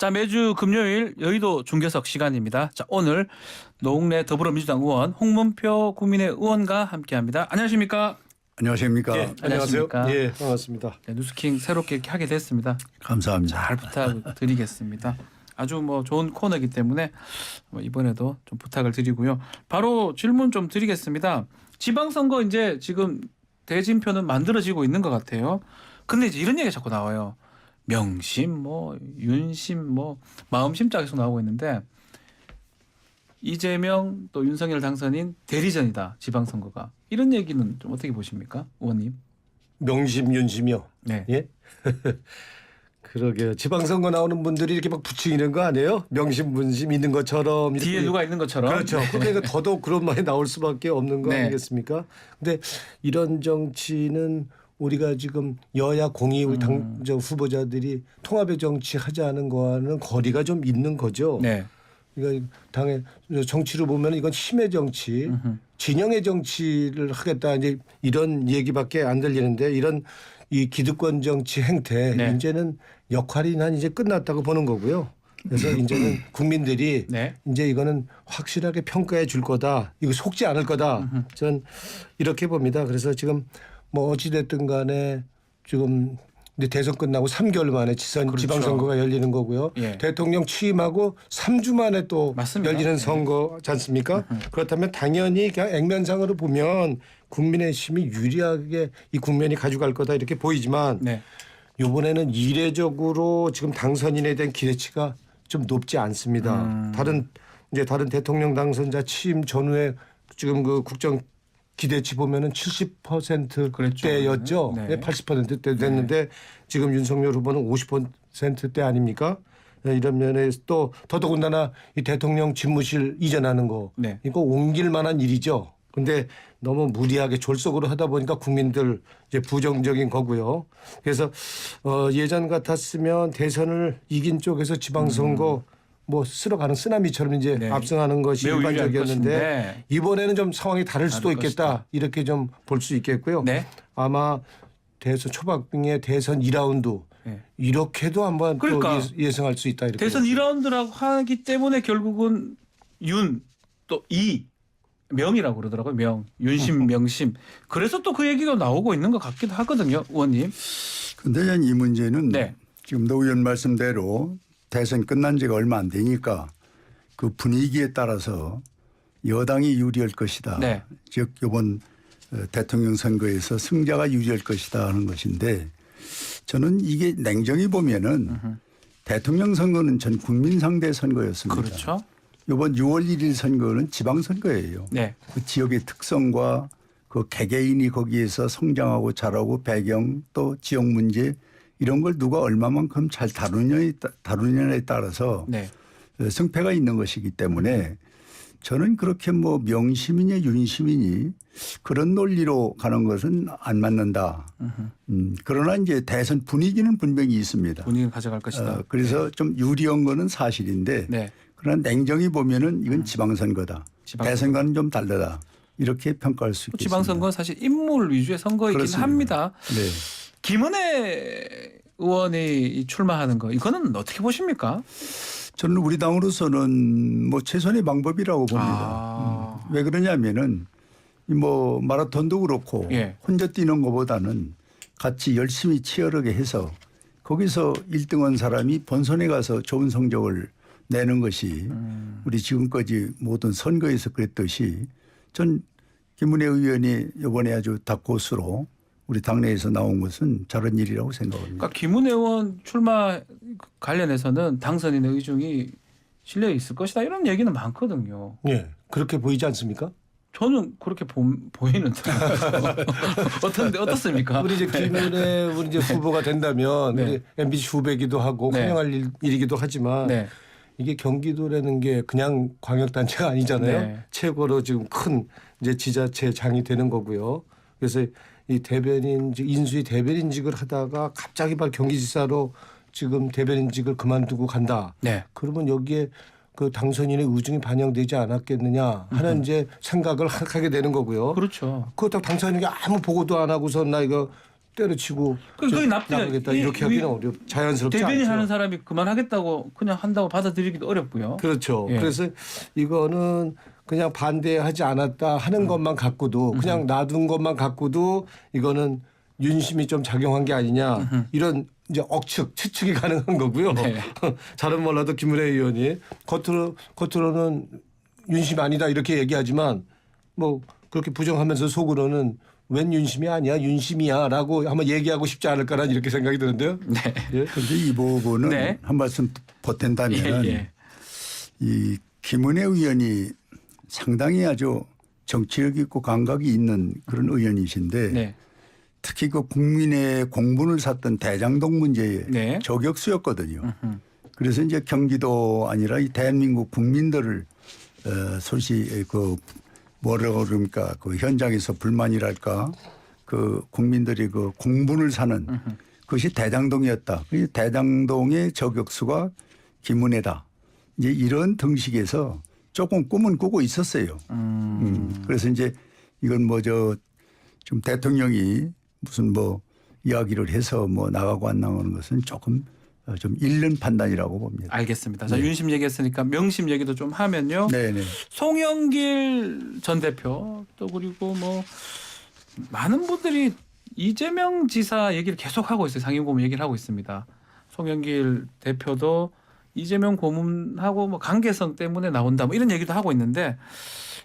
자, 매주 금요일 여의도 중계석 시간입니다. 자, 오늘 노웅래 더불어민주당 의원 홍문표 국민의 의원과 함께합니다. 안녕하십니까? 안녕하십니까? 예, 안녕하세요. 안녕하십니까? 예, 반갑습니다. 네, 뉴스킹 새롭게 이렇게 하게 됐습니다. 감사합니다. 잘 부탁드리겠습니다. 아주 좋은 코너이기 때문에 이번에도 좀 부탁을 드리고요. 바로 질문 좀 드리겠습니다. 지방선거 이제 지금 대진표는 만들어지고 있는 것 같아요. 근데 이제 이런 얘기가 자꾸 나와요. 명심, 윤심, 마음심자 계속 나오고 있는데 이재명 또 윤석열 당선인 대리전이다 지방선거가. 이런 얘기는 좀 어떻게 보십니까, 의원님? 명심, 윤심이요. 네. 예? 그러게요. 지방선거 나오는 분들이 이렇게 막 부추기는 거 아니에요? 명심, 문심 있는 것처럼. 이렇게. 뒤에 누가 있는 것처럼. 그렇죠. 그러니까 더더욱 그런 말이 나올 수밖에 없는 거 네. 아니겠습니까? 근데 이런 정치는 우리가 지금 여야 공이 우리 저 후보자들이 통합의 정치 하자는 거와는 거리가 좀 있는 거죠. 네. 그러니까 당의 정치로 보면 이건 힘의 정치, 진영의 정치를 하겠다 이제 이런 얘기밖에 안 들리는데 이런 이 기득권 정치 행태 네. 이제는 역할이 난 이제 끝났다고 보는 거고요. 그래서 이제는 국민들이 네. 이제 이거는 확실하게 평가해 줄 거다. 이거 속지 않을 거다. 저는 이렇게 봅니다. 그래서 지금 어찌 됐든 간에 지금 이제 대선 끝나고 3개월 만에 그렇죠. 지방선거가 열리는 거고요. 예. 대통령 취임하고 3주 만에 또 맞습니다. 열리는 선거지 않습니까? 그렇다면 당연히 그냥 액면상으로 보면 국민의힘이 유리하게 이 국면이 가져갈 거다 이렇게 보이지만 네. 이번에는 이례적으로 지금 당선인에 대한 기대치가 좀 높지 않습니다. 다른 대통령 당선자 취임 전후에 지금 그 국정 기대치 보면은 70%대였죠. 네. 네. 80%대 됐는데 지금 윤석열 후보는 50%대 아닙니까? 네, 이런 면에서 또 더더군다나 이 대통령 집무실 이전하는 거 네. 이거 옮길 만한 일이죠. 근데 너무 무리하게 졸속으로 하다 보니까 국민들 이제 부정적인 거고요. 그래서 예전 같았으면 대선을 이긴 쪽에서 지방선거 쓸어가는 쓰나미처럼 이제 네. 압승하는 것이 매우 유리할 일반적이었는데 것인데. 이번에는 좀 상황이 다를 수도 다를 있겠다. 것이다. 이렇게 좀 볼 수 있겠고요. 네. 아마 대선 초박빙의 대선 2라운드 네. 이렇게도 한번 그러니까 또 예상할 수 있다. 이렇게 대선 2라운드라고 하기 때문에 결국은 윤 또 이 명이라고 그러더라고요. 명, 윤심, 명심. 그래서 또 그 얘기가 나오고 있는 것 같기도 하거든요, 의원님. 근데 이 문제는 네. 지금 노 의원 말씀대로 대선 끝난 지가 얼마 안 되니까 그 분위기에 따라서 여당이 유리할 것이다. 네. 즉 이번 대통령 선거에서 승자가 유리할 것이다 하는 것인데 저는 이게 냉정히 보면은 대통령 선거는 전 국민 상대 선거였습니다. 그렇죠. 이번 6월 1일 선거는 지방선거예요. 네. 그 지역의 특성과 그 개개인이 거기에서 성장하고 자라고 배경 또 지역 문제 이런 걸 누가 얼마만큼 잘 다루느냐에 따라서 네. 승패가 있는 것이기 때문에 저는 그렇게 명심이냐 윤심이니 그런 논리로 가는 것은 안 맞는다. 그러나 이제 대선 분위기는 분명히 있습니다. 분위기를 가져갈 것이다. 그래서 좀 유리한 거는 사실인데 네. 그러나 냉정히 보면은 이건 지방선거다. 대선과는 좀 다르다. 이렇게 평가할 수 있겠습니다. 지방선거는 사실 인물 위주의 선거이긴 그렇습니다. 합니다. 네. 김은혜 의원이 출마하는 거 이거는 어떻게 보십니까? 저는 우리 당으로서는 최선의 방법이라고 봅니다. 왜 그러냐면은 마라톤도 그렇고 예. 혼자 뛰는 것보다는 같이 열심히 치열하게 해서 거기서 1등한 사람이 본선에 가서 좋은 성적을 내는 것이 우리 지금까지 모든 선거에서 그랬듯이 전 김은혜 의원이 이번에 아주 닭고수로 우리 당내에서 나온 것은 잘한 일이라고 생각합니다. 그러니까 김은혜 의원 출마 관련해서는 당선인의 의중이 실려 있을 것이다 이런 얘기는 많거든요. 예, 그렇게 보이지 않습니까? 저는 그렇게 보이는데 어떻습니까? 우리 이제 김은혜 우리 이제 후보가 된다면 네. 우리 MBC 후배기도 하고 네. 환영할 일이기도 하지만 네. 이게 경기도라는 게 그냥 광역단체가 아니잖아요. 네. 최고로 지금 큰 이제 지자체장이 되는 거고요. 그래서 이 인수위 대변인직을 하다가 갑자기 경기지사로 지금 대변인직을 그만두고 간다. 네. 그러면 여기에 그 당선인의 의중이 반영되지 않았겠느냐 하는 이제 생각을 하게 되는 거고요. 그렇죠. 그렇다고 당선인이 아무 보고도 안 하고서 나 이거 때려치고 거의 납득이 나가겠다 이렇게 하기는 자연스럽지 대변인 않죠. 하는 사람이 그만하겠다고 그냥 한다고 받아들이기도 어렵고요. 그렇죠. 예. 그래서 이거는 그냥 반대하지 않았다 하는 것만 갖고도 그냥 놔둔 것만 갖고도 이거는 윤심이 좀 작용한 게 아니냐 이런 이제 추측이 가능한 거고요. 네. 잘은 몰라도 김은혜 의원이 겉으로는 윤심 아니다 이렇게 얘기하지만 뭐 그렇게 부정하면서 속으로는 웬 윤심이 아니야 윤심이야라고 한번 얘기하고 싶지 않을까라는 이렇게 생각이 드는데요. 네. 예. 그런데 이 부분은 네. 한 말씀 보탠다면 예. 이 김은혜 의원이 상당히 아주 정치력 있고 감각이 있는 그런 의원이신데 네. 특히 그 국민의 공분을 샀던 대장동 문제의 네. 저격수였거든요. 그래서 이제 경기도 아니라 이 대한민국 국민들을 소시 그 뭐라고 그럽니까 그 현장에서 불만이랄까 그 국민들이 그 공분을 사는 그것이 대장동이었다. 그 대장동의 저격수가 김은혜다. 이제 이런 등식에서 조금 꿈은 꾸고 있었어요. 그래서 이제 이건 뭐 좀 대통령이 무슨 뭐 이야기를 해서 뭐 나가고 안 나가는 것은 조금 좀 잃는 판단이라고 봅니다. 알겠습니다. 자, 윤심 얘기했으니까 명심 얘기도 좀 하면요. 네네. 송영길 전 대표 또 그리고 뭐 많은 분들이 이재명 지사 얘기를 계속 하고 있어요. 상임고문 얘기를 하고 있습니다. 송영길 대표도 이재명 고문하고 뭐 관계성 때문에 나온다 뭐 이런 얘기도 하고 있는데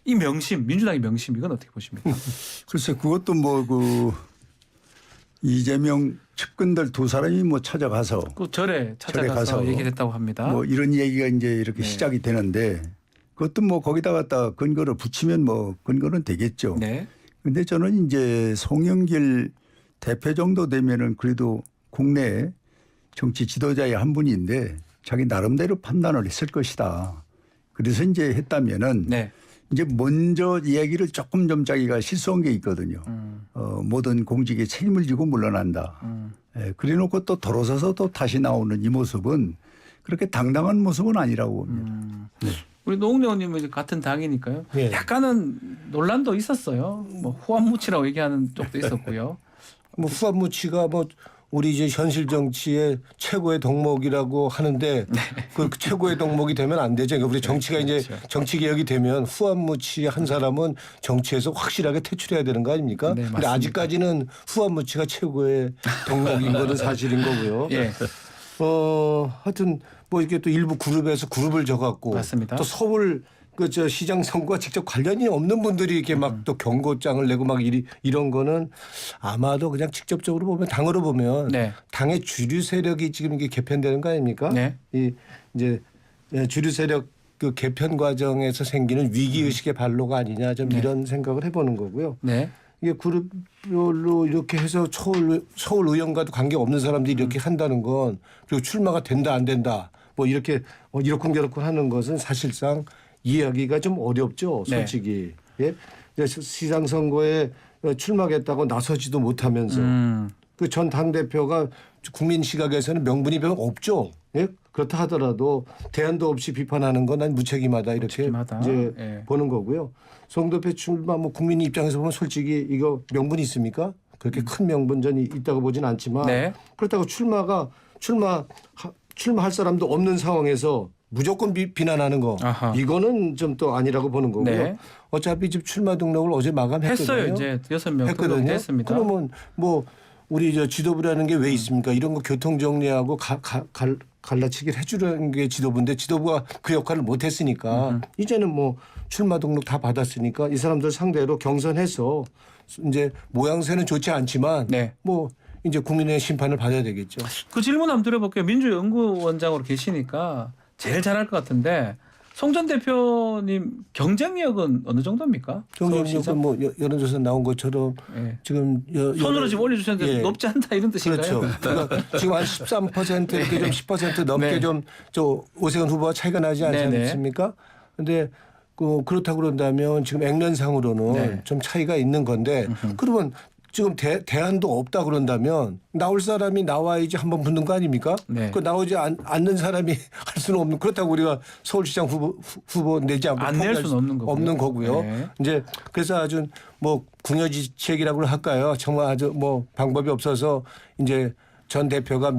이 명심 민주당의 명심 이건 어떻게 보십니까? 글쎄 그것도 뭐 그 이재명 측근들 두 사람이 뭐 찾아가서 그 절에 찾아가서 얘기를 했다고 합니다. 뭐 이런 얘기가 이제 이렇게 네. 시작이 되는데 그것도 뭐 거기다 갖다 근거를 붙이면 뭐 근거는 되겠죠. 네. 근데 저는 이제 송영길 대표 정도 되면은 그래도 국내 정치 지도자의 한 분인데 자기 나름대로 판단을 했을 것이다. 그래서 이제 했다면은 네. 이제 먼저 이야기를 조금 좀 자기가 실수한 게 있거든요. 모든 공직에 책임을 지고 물러난다. 예, 그래놓고 또 돌아서서 또 다시 나오는 이 모습은 그렇게 당당한 모습은 아니라고 봅니다. 네. 우리 노웅래 의원님은 이제 같은 당이니까요. 예. 약간은 논란도 있었어요. 뭐 후한무치라고 얘기하는 쪽도 있었고요. 뭐 후한무치가 뭐 우리 이제 현실 정치의 최고의 덕목이라고 하는데 그 최고의 덕목이 되면 안 되죠. 그러니까 우리 정치가 이제 정치 개혁이 되면 후한무치 한 사람은 정치에서 확실하게 퇴출해야 되는 거 아닙니까? 네, 근데 맞습니다. 아직까지는 후한무치가 최고의 덕목인 거는 사실인 거고요. 예. 하여튼 뭐 이렇게 또 일부 그룹에서 그룹을 져갖고 맞습니다. 또 서울 그 저 시장 선거와 직접 관련이 없는 분들이 이렇게 막 또 경고장을 내고 막 이런 거는 아마도 그냥 직접적으로 보면 당으로 보면 네. 당의 주류 세력이 지금 이게 개편되는 거 아닙니까? 네. 이 이제 주류 세력 그 개편 과정에서 생기는 위기 의식의 발로가 아니냐 좀 네. 이런 생각을 해보는 거고요. 네. 이게 그룹별로 이렇게 해서 서울 의원과도 관계 없는 사람들이 이렇게 한다는 건 그리고 출마가 된다 안 된다 뭐 이렇게 이렇쿵저렇쿵 하는 것은 사실상 이해하기가 좀 어렵죠. 솔직히. 예? 시장 선거에 출마하겠다고 나서지도 못하면서 그 전 당대표가 국민 시각에서는 명분이 별로 없죠. 예? 그렇다 하더라도 대안도 없이 비판하는 건 난 무책임하다 이렇게 무책임하다. 이제 예. 보는 거고요. 송 대표 출마 뭐 국민 입장에서 보면 솔직히 이거 명분이 있습니까? 그렇게 큰 명분전이 있다고 보진 않지만 네. 그렇다고 출마할 사람도 없는 상황에서 무조건 비난하는 거 아하. 이거는 좀 또 아니라고 보는 거고요. 네. 어차피 지금 출마 등록을 어제 마감했거든요. 했어요. 이제 6명 등록됐습니다. 그러면 뭐 우리 저 지도부라는 게 왜 있습니까? 이런 거 교통 정리하고 갈라치기를 해주려는 게 지도부인데 지도부가 그 역할을 못했으니까 이제는 뭐 출마 등록 다 받았으니까 이 사람들 상대로 경선해서 이제 모양새는 좋지 않지만 네. 뭐 이제 국민의 심판을 받아야 되겠죠. 그 질문 한번 드려볼게요. 민주연구원장으로 계시니까 제일 잘할 것 같은데 송 전 대표님 경쟁력은 어느 정도입니까? 서울시장? 경쟁력은 뭐 여론조사 나온 것처럼 예. 지금 손으로 지금 올려주셨는데 예. 높지 않다 이런 뜻인가요? 그렇죠. 그러니까 지금 한 13% 이렇게 좀 10% 넘게 네. 좀 저 오세훈 후보와 차이가 나지 않지 네네. 않습니까? 그런데 그렇다고 그런다면 지금 액면상으로는 네. 좀 차이가 있는 건데 그러면 지금 대안도 없다 그런다면 나올 사람이 나와야지 한번 붙는 거 아닙니까? 네. 그 나오지 않는 사람이 할 수는 없는 그렇다고 우리가 서울시장 후보 내지 않고 안 낼 수는 없는 거고요. 네. 이제 그래서 아주 뭐 궁여지책이라고 할까요? 정말 아주 뭐 방법이 없어서 이제 전 대표가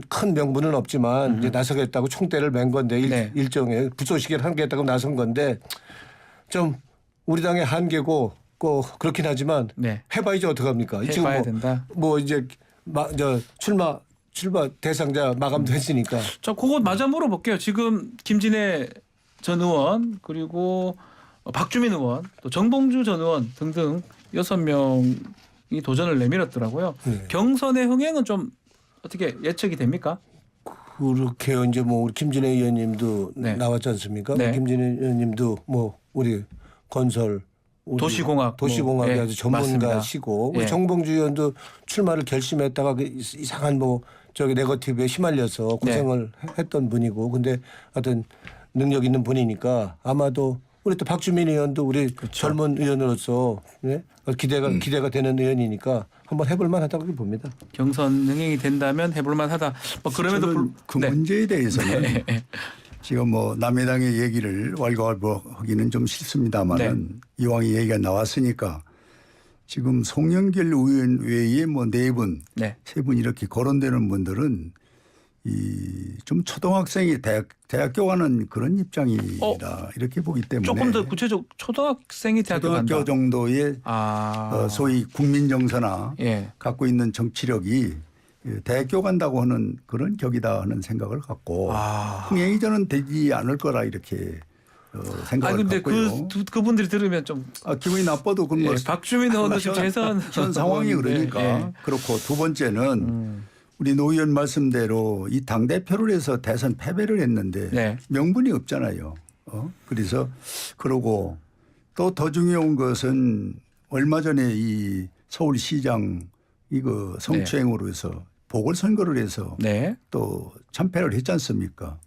큰 명분은 없지만 이제 나서겠다고 총대를 맨 건데 네. 일종의 부소식을 하겠다고 나선 건데 좀 우리 당의 한계고 꼭 그렇긴 하지만 네. 해봐야지 어떡합니까? 해봐야 된다. 뭐 이제 출마 대상자 마감도 했으니까. 자, 그거 맞아 물어볼게요. 지금 김진애 전 의원 그리고 박주민 의원 또 정봉주 전 의원 등등 6명이 도전을 내밀었더라고요. 네. 경선의 흥행은 좀 어떻게 예측이 됩니까? 그렇게 이제 뭐 우리 김진애 의원님도 네. 나왔지 않습니까? 네. 김진애 의원님도 뭐 우리 건설 우리 도시공학의 예, 아주 전문가시고 우리 예. 정봉주 의원도 출마를 결심했다가 그 이상한 뭐 저기 네거티브에 휘말려서 고생을 했던 분이고 근데 하여튼 능력 있는 분이니까 아마도 우리 또 박주민 의원도 우리 젊은 의원으로서 네? 기대가 되는 의원이니까 한번 해볼 만하다고 봅니다. 경선 흥행이 된다면 해볼 만하다. 뭐 그럼에도 저는 그 문제에 대해서는 지금 뭐 남해당의 얘기를 왈가왈부하기는 좀 싫습니다만은 이왕 이 얘기가 나왔으니까 지금 송영길 의원 외에 뭐 4분, 네. 3분 이렇게 거론되는 분들은 좀 초등학생이 대학교 가는 그런 입장이라 이렇게 보기 때문에 조금 더 구체적 초등학생이 대학교 초등학교 간다. 정도의 소위 국민정서나 예. 갖고 있는 정치력이 대학교 간다고 하는 그런 격이다 하는 생각을 갖고 흥행이 저는 되지 않을 거라 이렇게 생각을 근데 갖고요. 그분들이 들으면 좀 기분이 나빠도 그건 뭐 박주민 의원도 지금 재선 현 상황이 그러니까 예. 그렇고 두 번째는 우리 노 의원 말씀대로 이 당대표를 해서 대선 패배를 했는데 네. 명분이 없잖아요. 그래서 그러고 또 더 중요한 것은 얼마 전에 이 서울시장 이거 성추행으로 해서 보궐선거를 해서 네. 또 참패를 했지 않습니까?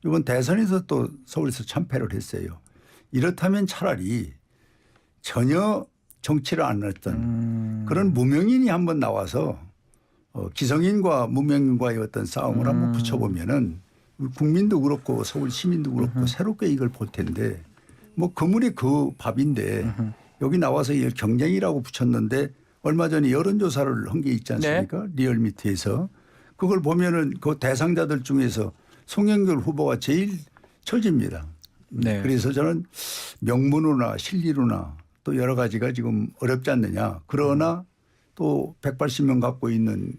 이번 대선에서 또 서울에서 참패를 했어요. 이렇다면 차라리 전혀 정치를 안 했던 그런 무명인이 한번 나와서 기성인과 무명인과의 어떤 싸움을 한번 붙여보면은 국민도 그렇고 서울 시민도 그렇고 새롭게 이걸 볼 텐데 뭐 그물이 그 밥인데 여기 나와서 이걸 경쟁이라고 붙였는데 얼마 전에 여론조사를 한 게 있지 않습니까? 리얼미터에서 그걸 보면은 그 대상자들 중에서 송영길 후보가 제일 처집니다. 네. 그래서 저는 명분으로나 실리로나 또 여러 가지가 지금 어렵지 않느냐. 그러나 또 180명 갖고 있는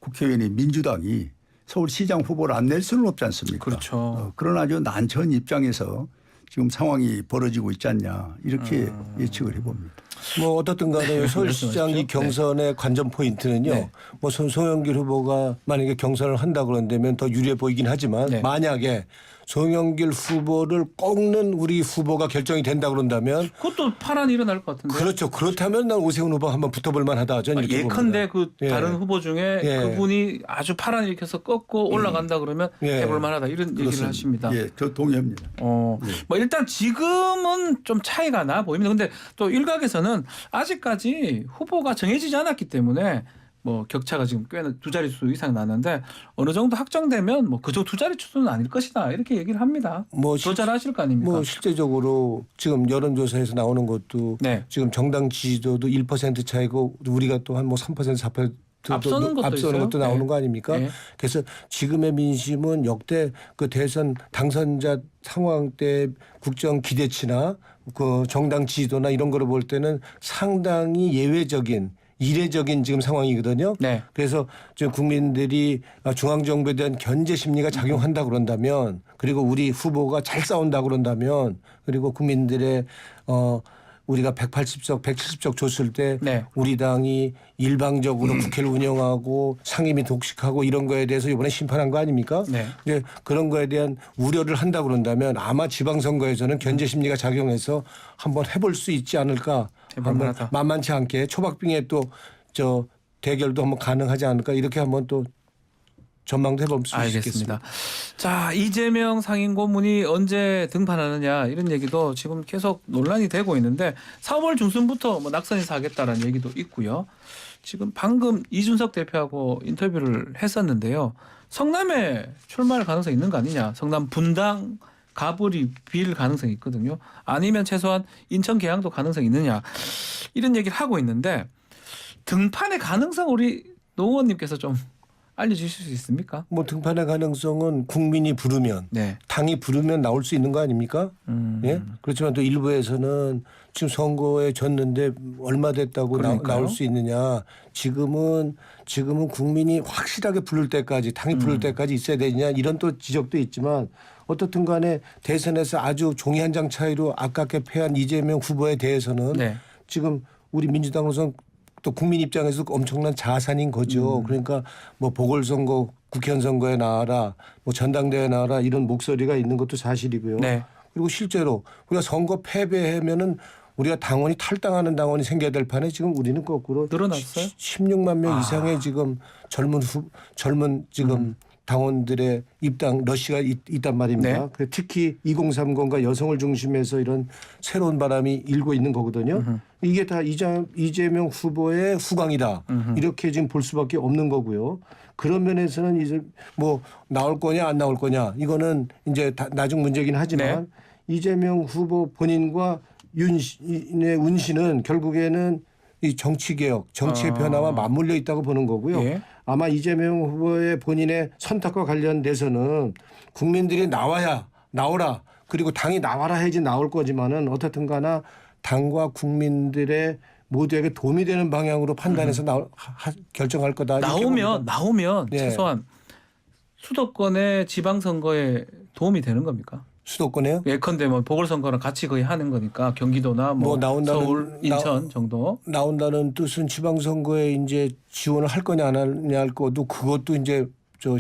국회의원이 민주당이 서울시장 후보를 안 낼 수는 없지 않습니까? 그렇죠. 그런 아주 난처한 입장에서 지금 상황이 벌어지고 있지 않냐 이렇게 예측을 해봅니다. 뭐 어떻든 간에 서울시장 이 경선의 관전 포인트는요. 뭐 송영길 후보가 만약에 경선을 한다 그런다면 더 유리해 보이긴 하지만 만약에 송영길 후보를 꺾는 우리 후보가 결정이 된다 그런다면 그것도 파란이 일어날 것 같은데. 그렇죠. 그렇다면 난 오세훈 후보 한번 붙어볼 만하다. 저는 이렇게 예컨대 봅니다. 그 다른 후보 중에 그분이 아주 파란 일으켜서 꺾고 올라간다 그러면 해볼 만하다 이런 얘기를 하십니다. 예, 저 동의합니다. 뭐 일단 지금은 좀 차이가 나 보입니다. 근데 또 일각에서는 아직까지 후보가 정해지지 않았기 때문에 뭐 격차가 지금 꽤나 2자릿수 이상 나는데 어느 정도 확정되면 뭐 그저 2자릿수는 아닐 것이다 이렇게 얘기를 합니다. 뭐 더 잘하실 거 아닙니까? 뭐 실제적으로 지금 여론조사에서 나오는 것도 지금 정당 지지도도 1% 차이고 우리가 또 한 뭐 3% 4% 앞서는 것도 나오는 거 아닙니까? 그래서 지금의 민심은 역대 그 대선 당선자 상황 때 국정 기대치나 그 정당 지지도나 이런 거를 볼 때는 상당히 예외적인 이례적인 지금 상황이거든요. 그래서 지금 국민들이 중앙정부에 대한 견제 심리가 작용한다 그런다면 그리고 우리 후보가 잘 싸운다 그런다면 그리고 국민들의 우리가 180석, 170석 줬을 때 우리 당이 일방적으로 국회를 운영하고 상임위 독식하고 이런 거에 대해서 이번에 심판한 거 아닙니까? 이제 그런 거에 대한 우려를 한다 그런다면 아마 지방선거에서는 견제 심리가 작용해서 한번 해볼 수 있지 않을까. 한번 만만치 않게 초박빙에 또 저 대결도 한번 가능하지 않을까 이렇게 한번 또 전망도 해볼 수 있겠습니다. 자, 이재명 상임고문이 언제 등판하느냐 이런 얘기도 지금 계속 논란이 되고 있는데 4월 중순부터 뭐 낙선해서 하겠다라는 얘기도 있고요. 지금 방금 이준석 대표하고 인터뷰를 했었는데요. 성남에 출마할 가능성이 있는 거 아니냐. 성남 분당 가불이 빌 가능성이 있거든요. 아니면 최소한 인천 계양도 가능성이 있느냐. 이런 얘기를 하고 있는데 등판의 가능성 우리 노 의원님께서 좀 알려주실 수 있습니까? 뭐 등판의 가능성은 국민이 부르면 네. 당이 부르면 나올 수 있는 거 아닙니까? 예? 그렇지만 또 일부에서는 지금 선거에 졌는데 얼마 됐다고 그러니까요. 나올 수 있느냐. 지금은 국민이 확실하게 부를 때까지 당이 부를 때까지 있어야 되느냐 이런 또 지적도 있지만 어떻든 간에 대선에서 아주 종이 한 장 차이로 아깝게 패한 이재명 후보에 대해서는 네. 지금 우리 민주당으로서는 또 국민 입장에서 엄청난 자산인 거죠. 그러니까 뭐 보궐선거, 국회의원 선거에 나와라, 뭐 전당대회에 나와라 이런 목소리가 있는 것도 사실이고요. 네. 그리고 실제로 우리가 선거 패배하면은 우리가 당원이 탈당하는 당원이 생겨야 될 판에 지금 우리는 거꾸로 늘어났어요? 16만 명 이상의 지금 젊은 지금 당원들의 입당 러시가 있단 말입니다. 네. 그래서 특히 2030과 여성을 중심해서 이런 새로운 바람이 일고 있는 거거든요. 이게 다 이재명 후보의 후광이다. 이렇게 지금 볼 수밖에 없는 거고요. 그런 면에서는 이제 뭐 나올 거냐 안 나올 거냐 이거는 이제 나중 문제긴 하지만 이재명 후보 본인과 윤의 운신은 결국에는 이 정치개혁, 정치의 변화와 맞물려 있다고 보는 거고요. 예. 아마 이재명 후보의 본인의 선택과 관련돼서는 국민들이 나오라 그리고 당이 나와라 해야지 나올 거지만은 어떻든 가나 당과 국민들의 모두에게 도움이 되는 방향으로 판단해서 결정할 거다. 이렇게 봅니다. 나오면 네. 최소한 수도권의 지방선거에 도움이 되는 겁니까? 수도권에요? 예컨대 뭐 보궐선거랑 같이 거의 하는 거니까 경기도나 뭐 서울, 인천 정도. 나온다는 뜻은 지방선거에 이제 지원을 할 거냐 안 하냐 할 것도 그것도 이제 저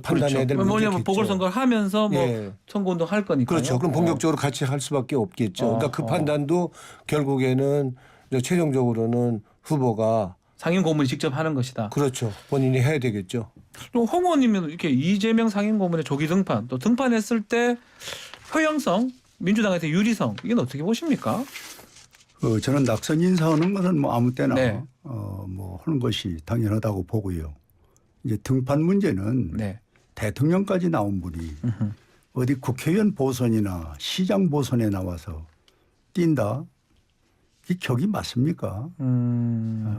판단해야 될 문제겠죠. 뭐냐면 보궐선거를 하면서 뭐 예. 선거운동 할 거니까요. 그렇죠. 그럼 본격적으로 같이 할 수밖에 없겠죠. 그러니까 그 판단도 결국에는 최종적으로는 후보가 상임고문이 직접 하는 것이다. 그렇죠. 본인이 해야 되겠죠. 또 홍 의원님은 이렇게 이재명 상임고문의 조기 등판 또 등판했을 때 효용성, 민주당한테 유리성 이건 어떻게 보십니까? 저는 낙선 인사하는 것은 뭐 아무 때나 네. 뭐 하는 것이 당연하다고 보고요. 이제 등판 문제는 네. 대통령까지 나온 분이 어디 국회의원 보선이나 시장 보선에 나와서 뛴다? 이 격이 맞습니까?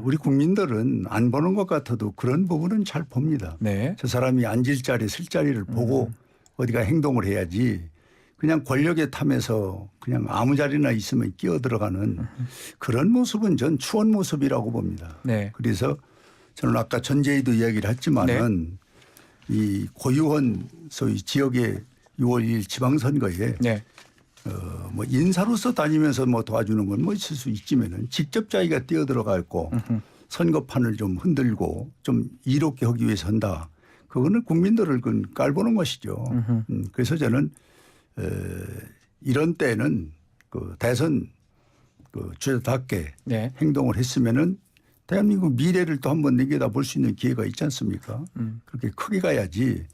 우리 국민들은 안 보는 것 같아도 그런 부분은 잘 봅니다. 네. 저 사람이 앉을 자리, 쓸 자리를 보고 어디가 행동을 해야지 그냥 권력에 탐해서 그냥 아무 자리나 있으면 끼어 들어가는 그런 모습은 전 추원 모습이라고 봅니다. 네. 그래서 저는 아까 전제에도 이야기를 했지만은 이 고유한 소위 지역의 6월 2일 지방선거에 네. 뭐 인사로서 다니면서 뭐 도와주는 건 뭐 있을 수 있지만은 직접 자기가 뛰어들어가고 선거판을 좀 흔들고 좀 이롭게 하기 위해서 한다. 그거는 국민들을 깔보는 것이죠. 그래서 저는 이런 때는 그 대선 그 주자답게 네. 행동을 했으면은 대한민국 미래를 또 한번 내겨다볼 수 있는 기회가 있지 않습니까? 그렇게 크게 가야지.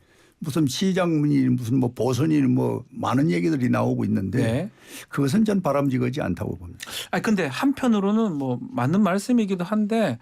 무슨 시장이 무슨 뭐 보선이 뭐 많은 얘기들이 나오고 있는데 네. 그것은 전 바람직하지 않다고 봅니다. 아니 근데 한편으로는 뭐 맞는 말씀이기도 한데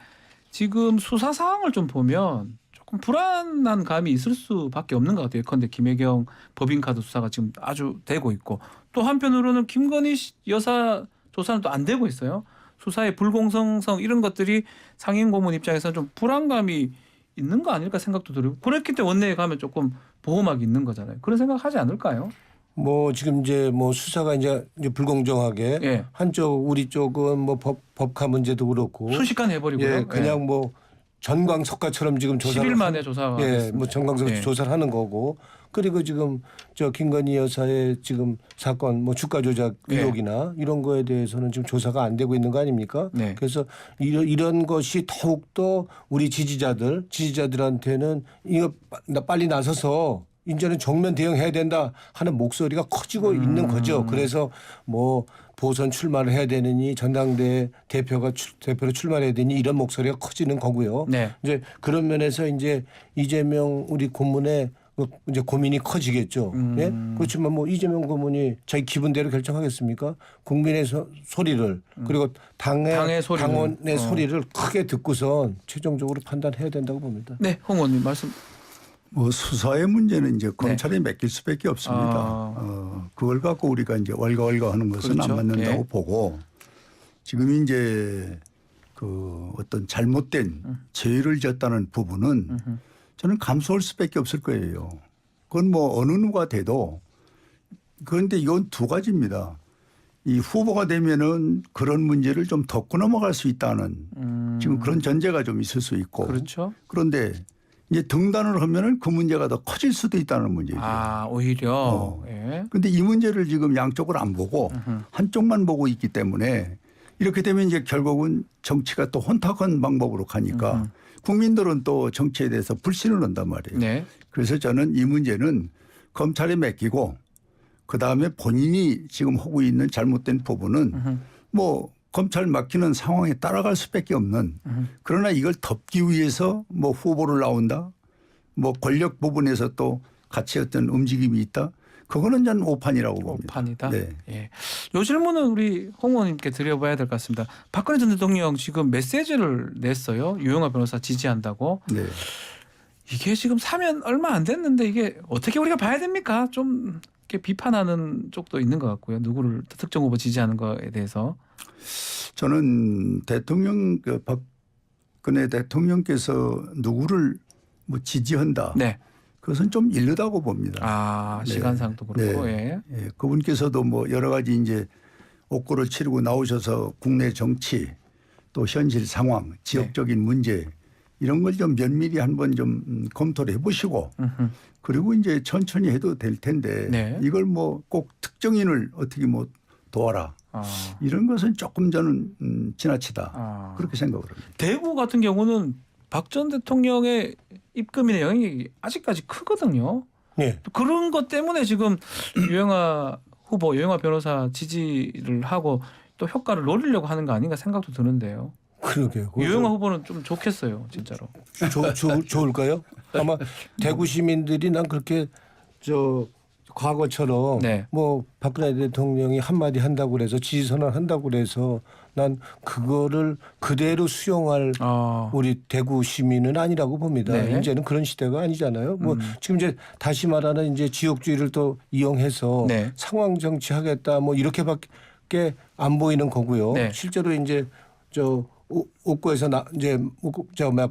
지금 수사 상황을 좀 보면 조금 불안한 감이 있을 수밖에 없는 것 같아요. 예컨대 김혜경 법인카드 수사가 지금 아주 되고 있고 또 한편으로는 김건희 여사 조사는 또 안 되고 있어요. 수사의 불공정성 이런 것들이 상임고문 입장에서 좀 불안감이 있는 거 아닐까 생각도 들고 그랬기 때문에 원내에 가면 조금 보호막이 있는 거잖아요. 그런 생각하지 않을까요? 뭐 지금 이제 뭐 수사가 이제 불공정하게 예. 한쪽 우리 쪽은 뭐 법카 문제도 그렇고 순식간에 해버리고요. 예, 그냥 뭐 전광석가처럼 지금 조사를 10일 만에 조사가 예, 됐습니다. 뭐 전광석 예. 조사를 하는 거고 그리고 지금 저 김건희 여사의 지금 사건 뭐 주가 조작 의혹이나 이런 거에 대해서는 지금 조사가 안 되고 있는 거 아닙니까? 네. 그래서 이런 것이 더욱 더 우리 지지자들한테는 이거 빨리 나서서 이제는 정면 대응해야 된다 하는 목소리가 커지고 있는 거죠. 그래서 뭐 보선 출마를 해야 되느니 전당대회 대표로 출마해야 되니 이런 목소리가 커지는 거고요. 네. 이제 그런 면에서 이제 이재명 우리 고문의 이제 고민이 커지겠죠. 예? 그렇지만 뭐 이재명 고문이 자기 기분대로 결정하겠습니까? 국민의 소리를 그리고 당의 소리를. 당원의 소리를 크게 듣고선 최종적으로 판단해야 된다고 봅니다. 네, 홍 의원님 말씀. 뭐 수사의 문제는 이제 검찰에 맡길 수밖에 없습니다. 그걸 갖고 우리가 이제 월가월가 하는 것은 그렇죠. 안 맞는다고 예. 보고 지금 이제 그 어떤 잘못된 죄를 졌다는 부분은 저는 감수할 수밖에 없을 거예요. 그건 뭐 어느 누가 돼도 그런데 이건 두 가지입니다. 이 후보가 되면은 그런 문제를 좀 덮고 넘어갈 수 있다는 지금 그런 전제가 좀 있을 수 있고 그렇죠. 그런데 이제 등단을 하면은 그 문제가 더 커질 수도 있다는 문제죠. 아, 오히려. 예. 그런데 이 문제를 지금 양쪽을 안 보고 한쪽만 보고 있기 때문에 이렇게 되면 이제 결국은 정치가 또 혼탁한 방법으로 가니까 국민들은 또 정치에 대해서 불신을 한단 말이에요. 네. 그래서 저는 이 문제는 검찰에 맡기고 그다음에 본인이 지금 하고 있는 잘못된 부분은 뭐 검찰 맡기는 상황에 따라갈 수밖에 없는 그러나 이걸 덮기 위해서 뭐 후보를 나온다 뭐 권력 부분에서 또 같이 어떤 움직임이 있다 그거는 저는 오판이라고 봅니다. 오판이다. 네. 예. 요 질문은 우리 홍 의원님께 드려봐야 될 것 같습니다. 박근혜 전 대통령 지금 메시지를 냈어요. 유영하 변호사 지지한다고. 네. 이게 지금 사면 얼마 안 됐는데 이게 어떻게 우리가 봐야 됩니까? 좀 이렇게 비판하는 쪽도 있는 것 같고요. 누구를 특정 후보 지지하는 거에 대해서. 저는 대통령 그 박근혜 대통령께서 누구를 뭐 지지한다. 네. 그것은 좀 이르다고 봅니다. 아, 네. 시간상도 그렇고. 예. 예, 그분께서도 뭐 여러 가지 이제 옥고를 치르고 나오셔서 국내 정치 또 현실 상황, 지역적인 문제 이런 걸 좀 면밀히 한번 좀 검토를 해보시고 그리고 이제 천천히 해도 될 텐데 네. 이걸 뭐 꼭 특정인을 어떻게 뭐 도와라 이런 것은 조금 저는 지나치다 그렇게 생각을 합니다. 대구 같은 경우는 박 전 대통령의 입금이나 영향이 아직까지 크거든요. 네. 그런 것 때문에 지금 유영하 후보, 유영하 변호사 지지를 하고 또 효과를 노리려고 하는 거 아닌가 생각도 드는데요. 그러게요. 유영하 후보는 좀 좋겠어요, 진짜로. 좋을까요? 아마 대구 시민들이 난 그렇게 과거처럼 네. 뭐 박근혜 대통령이 한마디 한다고 그래서 지지선언 한다고 그래서 난 그거를 그대로 수용할 우리 대구 시민은 아니라고 봅니다. 네. 이제는 그런 시대가 아니잖아요. 뭐 지금 이제 다시 말하는 이제 지역주의를 또 이용해서 네. 상황 정치하겠다 뭐 이렇게밖에 안 보이는 거고요. 네. 실제로 이제 옥고에서 이제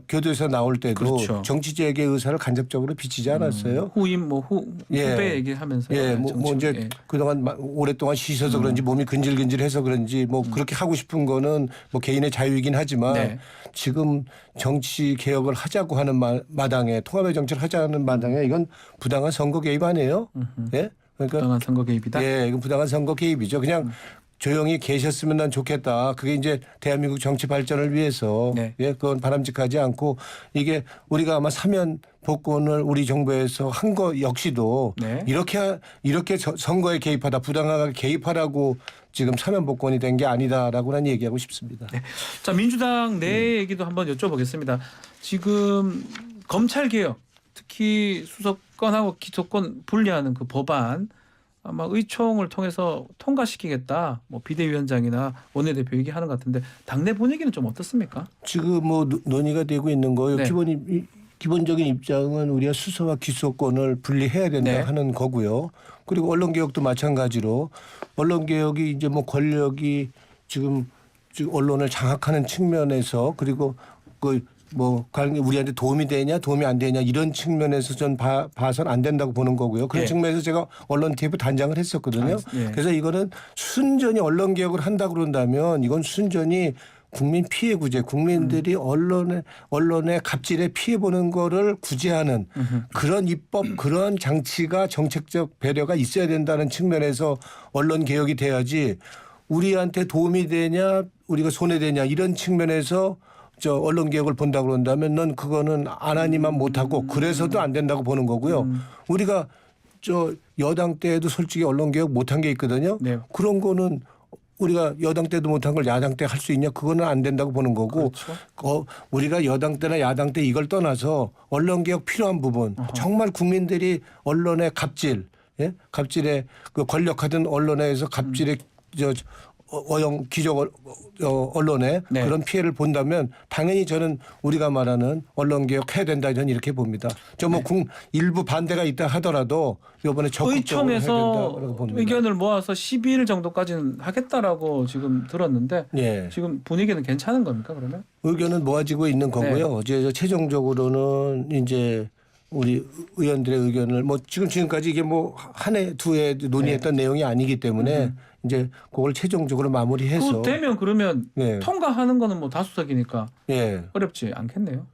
교도에서 나올 때도 그렇죠. 정치재개의 의사를 간접적으로 비치지 않았어요. 후임 후배 얘기하면서. 예, 뭐 이제 예. 그동안 오랫동안 쉬셔서 그런지 몸이 근질근질해서 그런지 뭐 그렇게 하고 싶은 거는 뭐 개인의 자유이긴 하지만 네. 지금 정치 개혁을 하자고 하는 마당에 통합의 정치를 하자는 마당에 이건 부당한 선거 개입 아니에요? 예, 그러니까 부당한 선거 개입이다. 예, 이건 부당한 선거 개입이죠. 그냥 조용히 계셨으면 난 좋겠다. 그게 이제 대한민국 정치 발전을 위해서 네. 예, 그건 바람직하지 않고 이게 우리가 아마 사면 복권을 우리 정부에서 한 거 역시도 네. 이렇게 선거에 개입하다 부당하게 개입하라고 지금 사면 복권이 된 게 아니다라고 난 얘기하고 싶습니다. 네. 자, 민주당 내 얘기도 한번 여쭤보겠습니다. 지금 검찰 개혁, 특히 수사권하고 기소권 분리하는 그 법안 아마 의총을 통해서 통과시키겠다. 뭐 비대위원장이나 원내대표 얘기하는 것 같은데 당내 분위기는 좀 어떻습니까? 지금 뭐 논의가 되고 있는 거예요. 네. 기본적인 입장은 우리가 수사와 기소권을 분리해야 된다 네. 하는 거고요. 그리고 언론개혁도 마찬가지로 언론개혁이 이제 뭐 권력이 지금 언론을 장악하는 측면에서 그리고 뭐 우리한테 도움이 되냐 도움이 안 되냐 이런 측면에서 전 봐선 안 된다고 보는 거고요. 그런 예. 측면에서 제가 언론 TF 단장을 했었거든요. 예. 그래서 이거는 순전히 언론 개혁을 한다 그런다면 이건 순전히 국민 피해 구제, 국민들이 언론의 갑질에 피해 보는 거를 구제하는 그런 입법, 그런 장치가 정책적 배려가 있어야 된다는 측면에서 언론 개혁이 돼야지 우리한테 도움이 되냐 우리가 손해되냐 이런 측면에서 언론 개혁을 본다 그런다면 넌 그거는 안 하니만 못하고 그래서도 안 된다고 보는 거고요. 우리가 여당 때에도 솔직히 언론 개혁 못한 게 있거든요. 네. 그런 거는 우리가 여당 때도 못한 걸 야당 때 할 수 있냐? 그거는 안 된다고 보는 거고 그렇죠. 우리가 여당 때나 야당 때 이걸 떠나서 언론개혁 필요한 부분 정말 국민들이 언론의 갑질, 예? 갑질에 그 권력하던 언론에서 갑질의 기적 언론에 네. 그런 피해를 본다면 당연히 저는 우리가 말하는 언론개혁 해야 된다 저는 이렇게 봅니다. 저 뭐 일부 반대가 있다 하더라도 이번에 적극적으로 해야 된다고 의총에서 봅니다. 의견을 모아서 12일 정도까지는 하겠다라고 지금 들었는데 예. 지금 분위기는 괜찮은 겁니까 그러면? 의견은 모아지고 있는 거고요. 이제 최종적으로는 이제 우리 의원들의 의견을 뭐 지금까지 이게 뭐 한 해 두 해 논의했던 내용이 아니기 때문에 이제 그걸 최종적으로 마무리해서 그 되면 그러면 네. 통과하는 거는 뭐 다수석이니까 예. 어렵지 않겠네요.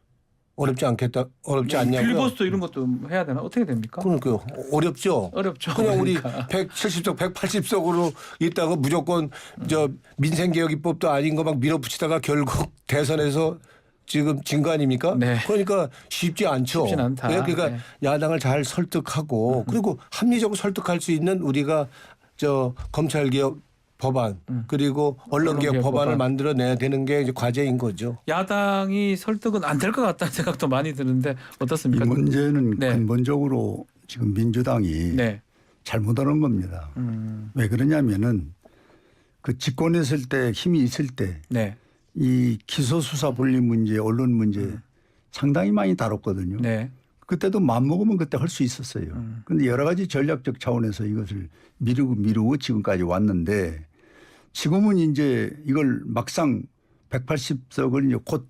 어렵지 않냐고요. 필리버스터 이런 것도 해야 되나 어떻게 됩니까? 그러니까 어렵죠. 어렵죠. 그냥 우리 그러니까. 170석, 180석으로 있다가 무조건 저 민생개혁입법도 아닌 거 막 밀어붙이다가 결국 대선에서 지금 진 거 아닙니까? 네. 그러니까 쉽지 않죠. 쉽진 않다. 그러니까 네. 야당을 잘 설득하고 그리고 합리적으로 설득할 수 있는 우리가 저 검찰개혁 법안 그리고 언론개혁 언론개혁 법안을 법안. 만들어내야 되는 게 이제 과제인 거죠. 야당이 설득은 안 될 것 같다는 생각도 많이 드는데 이 어떻습니까? 문제는 네. 근본적으로 지금 민주당이 네. 잘못하는 겁니다. 왜 그러냐면은 그 집권에 있을 때 힘이 있을 때 네. 이 기소수사 분리 문제, 언론 문제 상당히 많이 다뤘거든요. 네. 그때도 마음먹으면 그때 할 수 있었어요. 그런데 여러 가지 전략적 차원에서 이것을 미루고 지금까지 왔는데 지금은 이제 이걸 막상 180석을 이제 곧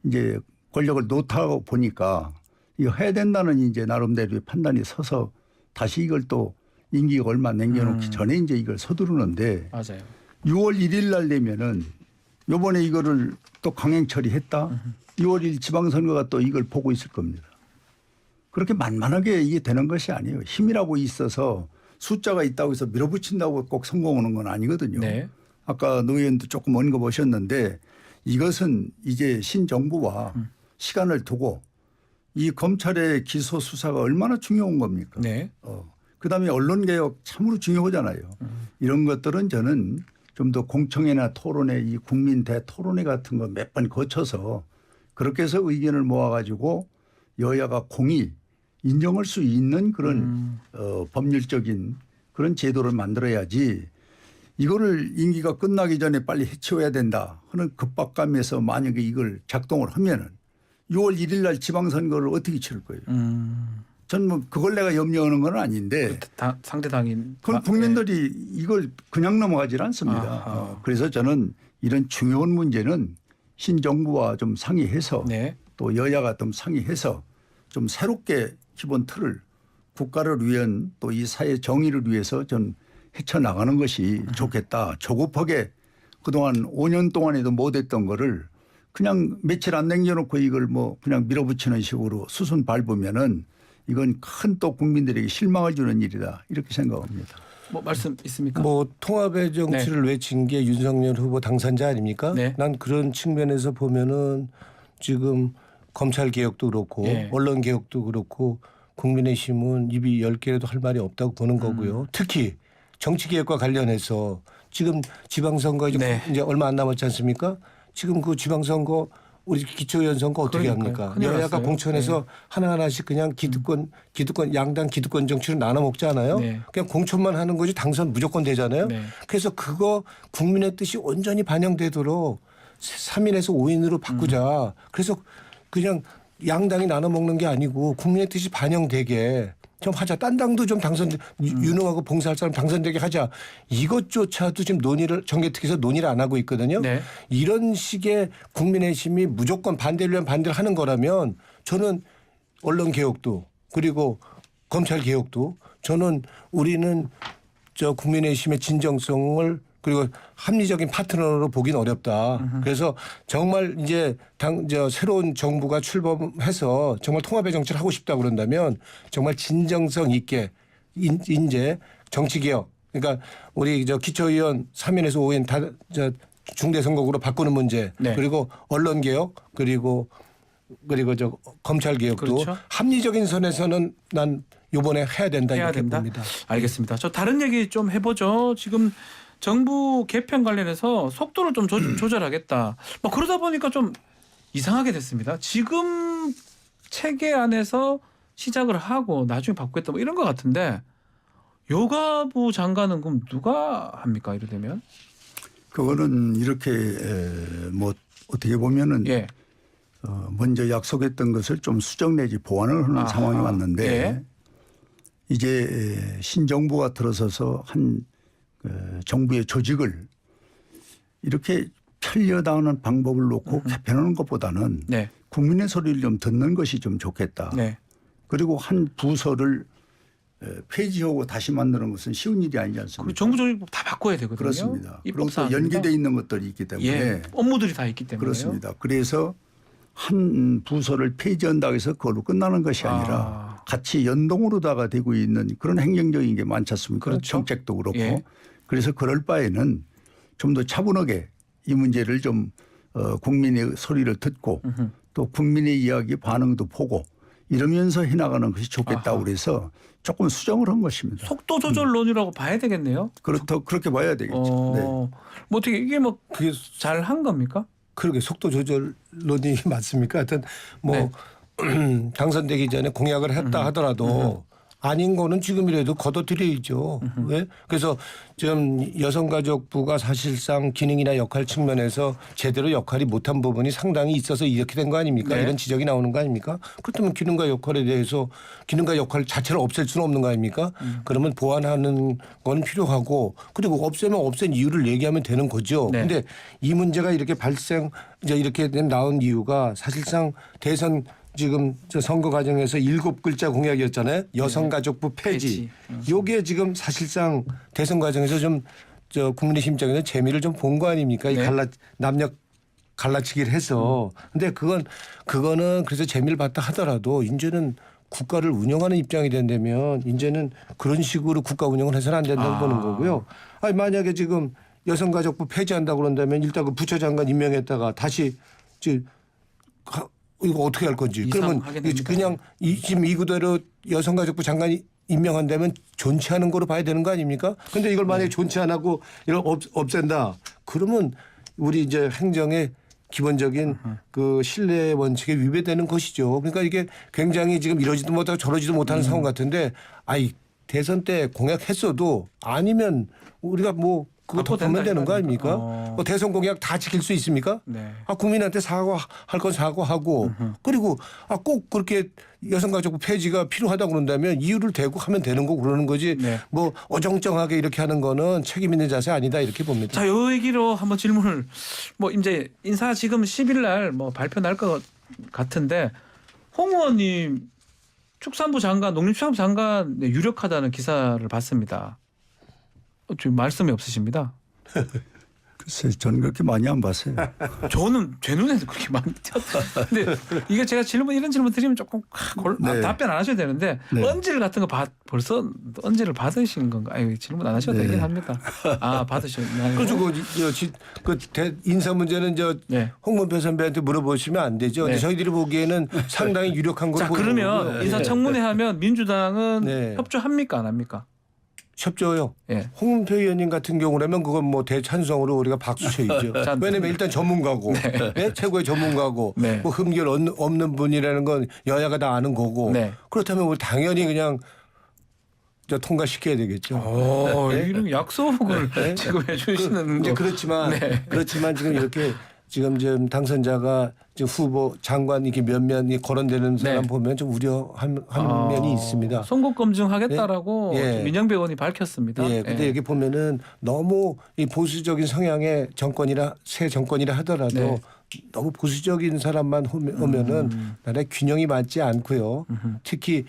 이제 권력을 놓다고 보니까 이거 해야 된다는 이제 나름대로의 판단이 서서 다시 이걸 또 임기가 얼마 남겨놓기 전에 이제 이걸 서두르는데 맞아요. 6월 1일 날 되면은 요번에 이거를 또 강행 처리했다. 6월 1일 지방선거가 또 이걸 보고 있을 겁니다. 그렇게 만만하게 이게 되는 것이 아니에요. 힘이라고 있어서 숫자가 있다고 해서 밀어붙인다고 꼭 성공하는 건 아니거든요. 네. 아까 노 의원도 조금 언급하셨는데 이것은 이제 신정부와 시간을 두고 이 검찰의 기소 수사가 얼마나 중요한 겁니까? 네. 그다음에 언론개혁 참으로 중요하잖아요. 이런 것들은 저는 좀 더 공청회나 토론회 이 국민 대토론회 같은 거 몇 번 거쳐서 그렇게 해서 의견을 모아가지고 여야가 공히 인정할 수 있는 그런 법률적인 그런 제도를 만들어야지 이거를 임기가 끝나기 전에 빨리 해치워야 된다 하는 급박감에서 만약에 이걸 작동을 하면은 6월 1일 날 지방선거를 어떻게 치를 거예요. 저는 뭐 그걸 내가 염려하는 건 아닌데 상대 당인. 그건 국민들이 이걸 그냥 넘어가질 않습니다. 아하. 그래서 저는 이런 중요한 문제는 신정부와 좀 상의해서 네. 또 여야가 좀 상의해서 좀 새롭게 기본 틀을 국가를 위한 또 이 사회 정의를 위해서 좀 헤쳐나가는 것이 좋겠다. 조급하게 그동안 5년 동안에도 못했던 거를 그냥 며칠 안 남겨놓고 이걸 뭐 그냥 밀어붙이는 식으로 수순 밟으면은 이건 큰 또 국민들에게 실망을 주는 일이다. 이렇게 생각합니다. 뭐 말씀 있습니까? 뭐 통합의 정치를 외친 게 윤석열 후보 당선자 아닙니까? 네. 난 그런 측면에서 보면은 지금 검찰 개혁도 그렇고 예. 언론 개혁도 그렇고 국민의힘은 입이 10개라도 할 말이 없다고 보는 거고요. 특히 정치 개혁과 관련해서 지금 지방선거 네. 이제 얼마 안 남았지 않습니까? 지금 그 지방선거 우리 기초의원 선거 어떻게 그러니까요. 합니까? 큰일 여야가 났어요. 공천해서 하나하나씩 그냥 기득권 양당 기득권 정치로 나눠 먹지 않아요? 네. 그냥 공천만 하는 거지 당선 무조건 되잖아요. 네. 그래서 그거 국민의 뜻이 온전히 반영되도록 3인에서 5인으로 바꾸자. 그래서 그냥 양당이 나눠 먹는 게 아니고 국민의 뜻이 반영되게 좀 하자. 딴 당도 좀 유능하고 봉사할 사람 당선되게 하자. 이것조차도 지금 정개특위에서 논의를 안 하고 있거든요. 네. 이런 식의 국민의힘이 무조건 반대를 위한 반대를 하는 거라면 저는 언론 개혁도 그리고 검찰 개혁도 저는 우리는 저 국민의힘의 진정성을 그리고 합리적인 파트너로 보긴 어렵다. 그래서 정말 이제 새로운 정부가 출범해서 정말 통합의 정치를 하고 싶다 그런다면 정말 진정성 있게 인재 정치개혁 그러니까 우리 저 기초의원 3인에서 5인 다 중대선거구로 바꾸는 문제 네. 그리고 언론개혁 그리고 저 검찰개혁도 그렇죠. 합리적인 선에서는 난 이번에 해야 된다 해야 이렇게 된다. 봅니다. 알겠습니다. 저 다른 얘기 좀 해보죠. 지금 정부 개편 관련해서 속도를 좀 조절하겠다. 뭐 그러다 보니까 좀 이상하게 됐습니다. 지금 체계 안에서 시작을 하고 나중에 바꾸겠다 뭐 이런 것 같은데 여가부 장관은 그럼 누가 합니까? 이러되면? 그거는 이렇게 뭐 어떻게 보면은 예. 먼저 약속했던 것을 좀 수정 내지 보완을 하는 아하. 상황이 왔는데 예. 이제 신정부가 들어서서 한 정부의 조직을 이렇게 편려당하는 방법을 놓고 개편하는 것보다는 네. 국민의 소리를 좀 듣는 것이 좀 좋겠다. 네. 그리고 한 부서를 폐지하고 다시 만드는 것은 쉬운 일이 아니지 그 않습니까? 정부 조직 다 바꿔야 되거든요. 그렇습니다. 그리고 또 입법사항입니다. 연계되어 있는 것들이 있기 때문에 예. 업무들이 다 있기 때문에 그렇습니다. 그래서 한 부서를 폐지한다고 해서 그걸로 끝나는 것이 아니라 같이 연동으로다가 되고 있는 그런 행정적인 게 많지 않습니까? 그렇죠. 정책도 그렇고. 예. 그래서 그럴 바에는 좀 더 차분하게 이 문제를 좀 국민의 소리를 듣고 또 국민의 이야기 반응도 보고 이러면서 해나가는 것이 좋겠다고 아하. 그래서 조금 수정을 한 것입니다. 속도 조절론이라고 봐야 되겠네요. 그렇게 봐야 되겠죠. 네. 뭐 어떻게 이게 뭐 그게 잘 한 겁니까? 그러게 속도 조절론이 맞습니까? 하여튼 뭐 네. 당선되기 전에 공약을 했다 하더라도 아닌 거는 지금이라도 걷어들여야죠. 왜? 그래서 지금 여성가족부가 사실상 기능이나 역할 측면에서 제대로 역할이 못한 부분이 상당히 있어서 이렇게 된 거 아닙니까? 네. 이런 지적이 나오는 거 아닙니까? 그렇다면 기능과 역할에 대해서 기능과 역할 자체를 없앨 수는 없는 거 아닙니까? 그러면 보완하는 건 필요하고 그리고 없애면 없앤 이유를 얘기하면 되는 거죠. 네. 근데 이 문제가 이렇게 이제 이렇게 나온 이유가 사실상 대선 지금 저 선거 과정에서 7글자 공약이었잖아요. 여성가족부 폐지. 요게 지금 사실상 대선 과정에서 좀 저 국민의 심정에서 재미를 좀 본 거 아닙니까? 이 네. 남녀 갈라치기를 해서. 근데 그거는 그래서 재미를 봤다 하더라도 이제는 국가를 운영하는 입장이 된다면 이제는 그런 식으로 국가 운영을 해서는 안 된다고 보는 거고요. 아니 만약에 지금 여성가족부 폐지한다고 그런다면 일단 그 부처장관 임명했다가 다시 이거 어떻게 할 건지. 그러면 이상하게 됩니다. 그냥 지금 이 그대로 여성가족부 장관이 임명한다면 존치 않은 거로 봐야 되는 거 아닙니까? 근데 이걸 만약에 존치 안 하고 이걸 없앤다. 그러면 우리 이제 행정의 기본적인 그 신뢰 원칙에 위배되는 것이죠. 그러니까 이게 굉장히 지금 이러지도 못하고 저러지도 못하는 상황 같은데 대선 때 공약했어도 아니면 우리가 뭐 그거 바꿔도 덮으면 된다 되는 거 이거니까. 아닙니까? 뭐 대선 공약 다 지킬 수 있습니까? 네. 국민한테 사과할 건 사과하고 그리고 꼭 그렇게 여성가족부 폐지가 필요하다고 그런다면 이유를 대고 하면 되는 거 그러는 거지 네. 뭐 어정쩡하게 이렇게 하는 거는 책임 있는 자세 아니다 이렇게 봅니다. 자, 요 얘기로 한번 질문을 뭐 이제 인사 지금 10일 날 뭐 발표 날 것 같은데 홍 의원님 축산부 장관, 농림축산부 장관 유력하다는 기사를 봤습니다. 지금 말씀이 없으십니다. 글쎄 저는 그렇게 많이 안 봤어요. 저는 제 눈에도 그렇게 많이 띄었다. 근데 이게 제가 이런 질문 드리면 조금 네. 답변 안 하셔도 되는데 네. 언질 같은 거 벌써 언질을 받으신 건가? 질문 안 하셔도 네. 되긴 합니다. 받으셨나요? 그렇죠. 인사 문제는 네. 홍문표 선배한테 물어보시면 안 되죠. 근데 네. 저희들이 보기에는 상당히 유력한 걸로 자, 보이는 그러면 거고요. 인사청문회 하면 민주당은 네. 협조합니까 안 합니까? 협조요. 예. 홍문표 의원님 같은 경우라면 그건 뭐 대찬성으로 우리가 박수 쳐야죠. 자, 왜냐하면 일단 전문가고 네, 최고의 전문가고 네. 뭐 흠결 없는 분이라는 건 여야가 다 아는 거고 네. 그렇다면 우리 당연히 그냥 통과시켜야 되겠죠. 이런 약속을 지금 해주시는 이제 거. 그렇지만 지금 이렇게 지금 당선자가 지금 후보 장관 이렇게 몇몇이 거론되는 사람 보면 좀 우려하는 면이 있습니다. 선거 검증하겠다라고 예. 민영배 의원이 밝혔습니다. 예, 근데 여기 보면은 너무 이 보수적인 성향의 새 정권이라 하더라도 네. 너무 보수적인 사람만 오면은 나라의 균형이 맞지 않고요. 특히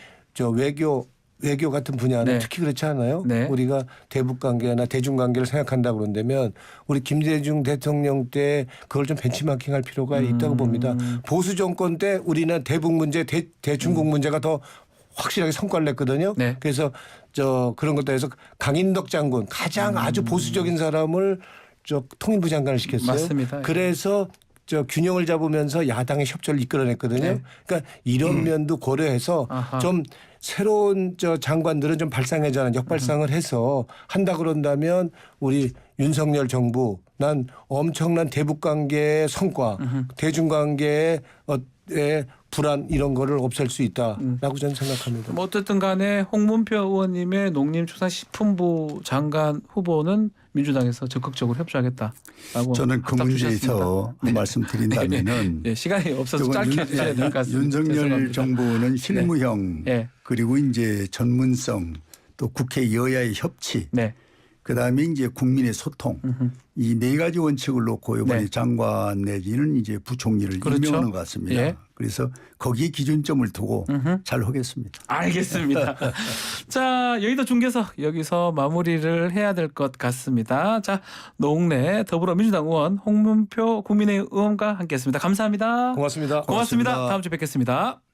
외교 같은 분야는 네. 특히 그렇지 않아요? 네. 우리가 대북 관계나 대중 관계를 생각한다 그런다면 우리 김대중 대통령 때 그걸 좀 벤치마킹할 필요가 있다고 봅니다. 보수 정권 때 우리는 대북 문제, 대중국 문제가 더 확실하게 성과를 냈거든요. 네. 그래서 그런 것도 해서 강인덕 장군 가장 아주 보수적인 사람을 통일부 장관을 시켰어요. 맞습니다. 그래서 균형을 잡으면서 야당의 협조를 이끌어냈거든요. 네. 그러니까 이런 면도 고려해서 아하. 좀 새로운 장관들은 좀 발상회전한 역발상을 해서 한다 그런다면 우리 윤석열 정부 난 엄청난 대북 관계의 성과, 대중 관계의 불안 이런 거를 없앨 수 있다라고 저는 생각합니다. 뭐 어쨌든 간에 홍문표 의원님의 농림축산식품부 장관 후보는 민주당에서 적극적으로 협조하겠다라고 저는 그 답 문제에서 주셨습니다. 한 말씀 드린다면은 네, 시간이 없어서 짧게 해주셔야 될 것 같습니다. 윤석열 죄송합니다. 정부는 실무형 네. 그리고 이제 전문성 또 국회 여야의 협치 네. 그다음에 이제 국민의 소통 이 네 가지 원칙을 놓고 이번에 네. 장관 내지는 이제 부총리를 그렇죠. 임명하는 것 같습니다. 예. 그래서 거기에 기준점을 두고 잘 하겠습니다. 알겠습니다. 자, 여의도 중계석 여기서 마무리를 해야 될 것 같습니다. 자, 노웅래 더불어민주당 의원 홍문표 국민의힘 의원과 함께했습니다. 감사합니다. 고맙습니다. 고맙습니다. 고맙습니다. 다음 주에 뵙겠습니다.